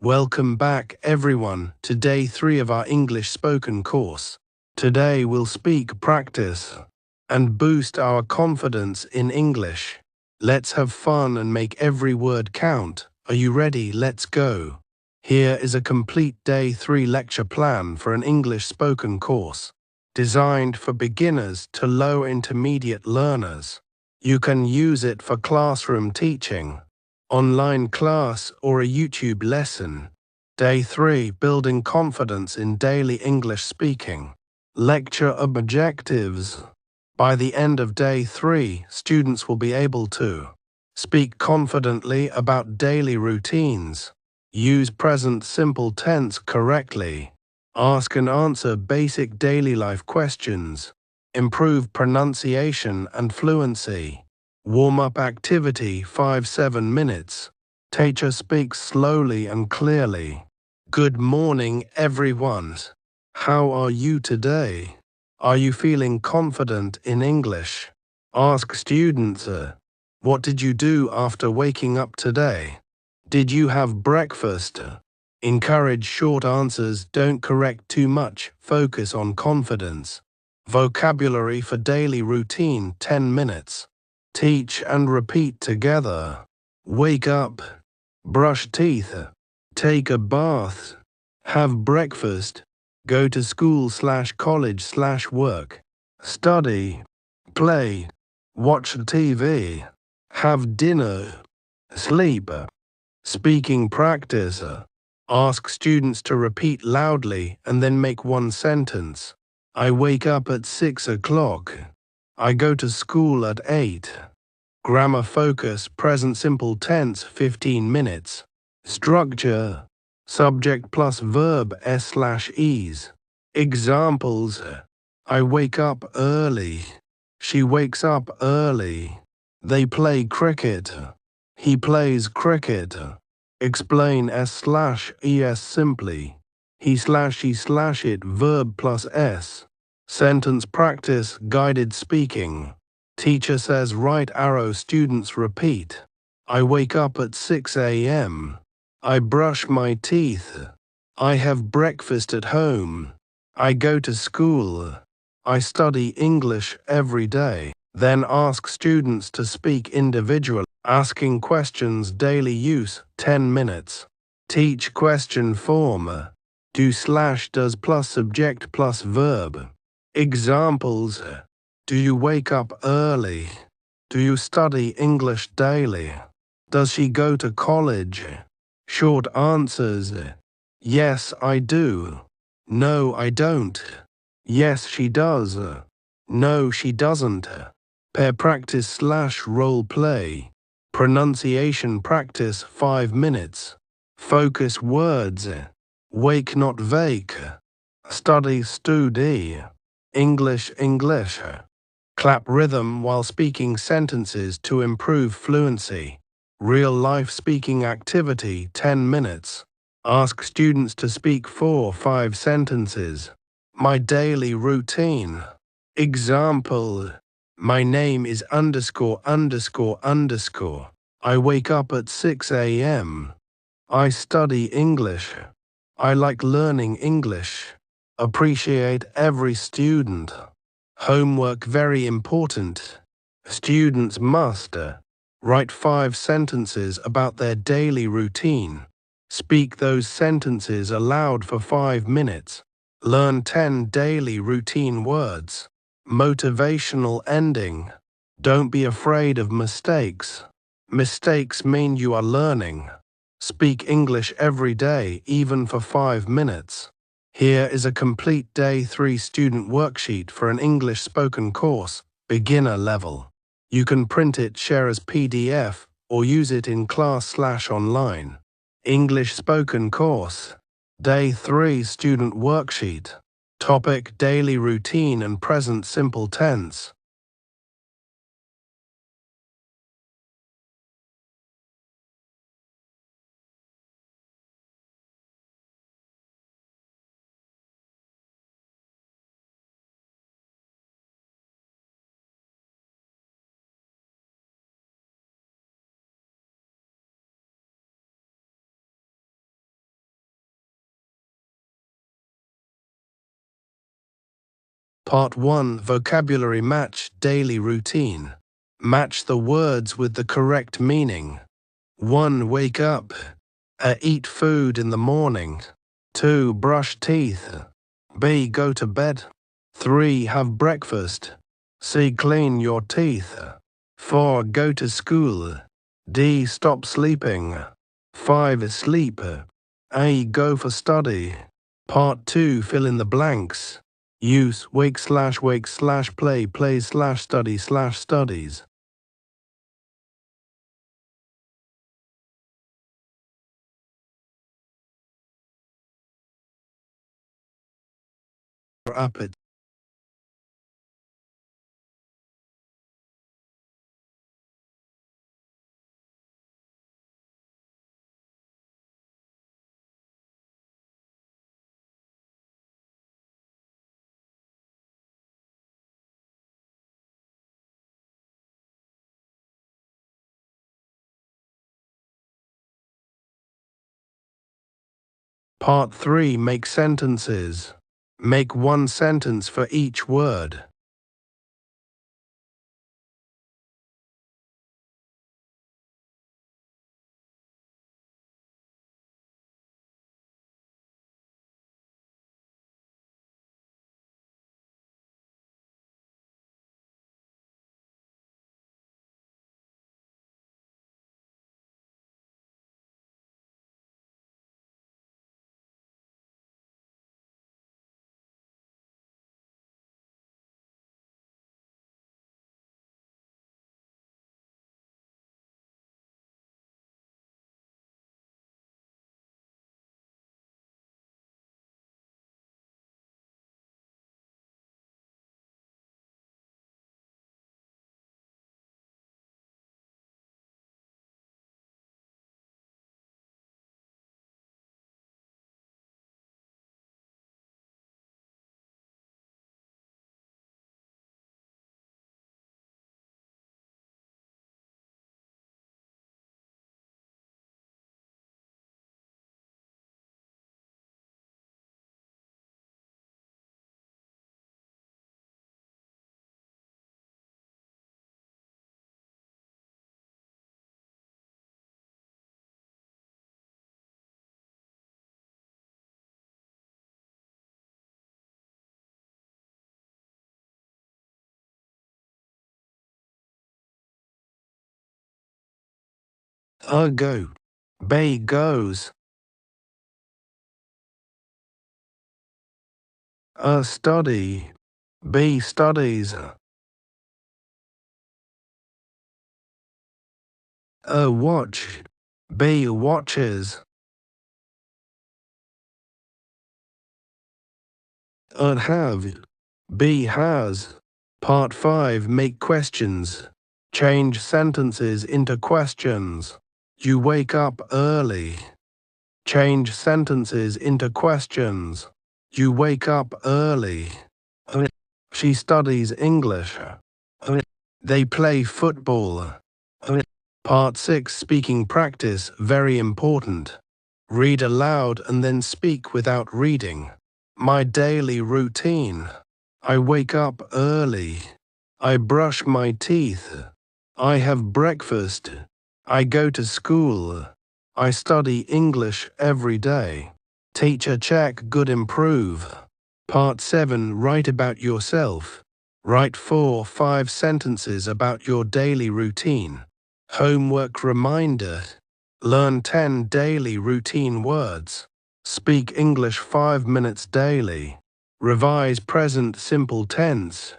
Welcome back, everyone, to day 3 of our English spoken course. Today we'll speak, practice, and boost our confidence in English. Let's have fun and make every word count. Are you ready? Let's go. Here is a complete day 3 lecture plan for an English spoken course, designed for beginners to low intermediate learners. You can use it for classroom teaching, online class, or a YouTube lesson. Day 3, building confidence in daily English speaking. Lecture objectives. By the end of day 3, students will be able to speak confidently about daily routines, use present simple tense correctly, ask and answer basic daily life questions, improve pronunciation and fluency. Warm-up activity 5-7 minutes. Teacher speaks slowly and clearly. Good morning, everyone. How are you today? Are you feeling confident in English? Ask students, what did you do after waking up today? Did you have breakfast? Encourage short answers, don't correct too much, focus on confidence. Vocabulary for daily routine 10 minutes. Teach and repeat together. Wake up, brush teeth, take a bath, have breakfast, go to school/college/work, study, play, watch TV, have dinner, sleep. Speaking practice. Ask students to repeat loudly and then make one sentence. I wake up at 6 o'clock. I go to school at 8. Grammar focus, present simple tense 15 minutes. Structure, subject plus verb s/es. Examples, I wake up early. She wakes up early. They play cricket. He plays cricket. Explain s/es simply. He/she/it verb plus s. Sentence practice, guided speaking. Teacher says right arrow, students repeat. I wake up at 6 a.m. I brush my teeth. I have breakfast at home. I go to school. I study English every day. Then ask students to speak individually. Asking questions, daily use 10 minutes. Teach question form. Do/does plus subject plus verb. Examples, do you wake up early? Do you study English daily? Does she go to college? Short answers, yes, I do. No, I don't. Yes, she does. No, she doesn't. Pair practice/role play. Pronunciation practice 5 minutes. Focus words. Wake not wake. Study studi. English. Clap rhythm while speaking sentences to improve fluency. Real-life speaking activity 10 minutes. Ask students to speak 4-5 sentences. My daily routine. Example, my name is ____. I wake up at 6 a.m. I study English. I like learning English. Appreciate every student. Homework very important. Students must write 5 sentences about their daily routine. Speak those sentences aloud for 5 minutes. Learn 10 daily routine words. Motivational ending. Don't be afraid of mistakes. Mistakes mean you are learning. Speak English every day, even for 5 minutes. Here is a complete day 3 student worksheet for an English spoken course, beginner level. You can print it, share as PDF, or use it in class/online. English spoken course. Day 3 student worksheet. Topic: daily routine and present simple tense. Part 1 Vocabulary Match Daily Routine. Match the words with the correct meaning. 1. Wake up. Eat food in the morning. 2. Brush teeth. B. Go to bed. 3. Have breakfast. C. Clean your teeth. 4. Go to school. D. Stop sleeping. 5. Sleep. A. Go for study. Part 2 Fill in the blanks. Use wake/play play/study/studies. Up it. Part 3 Make sentences. Make one sentence for each word. Go. B. Goes. Study. B. Studies. Watch. B. Watches. Have. B. Has. Part 5 Make questions. Change sentences into questions. You wake up early. Change sentences into questions. You wake up early. She studies English. They play football. Part 6 Speaking practice, very important. Read aloud and then speak without reading. My daily routine. I wake up early. I brush my teeth. I have breakfast. I go to school. I study English every day. Teacher check good improve. Part 7 Write about yourself. Write 4-5 sentences about your daily routine. Homework reminder. Learn 10 daily routine words. Speak English 5 minutes daily. Revise present simple tense.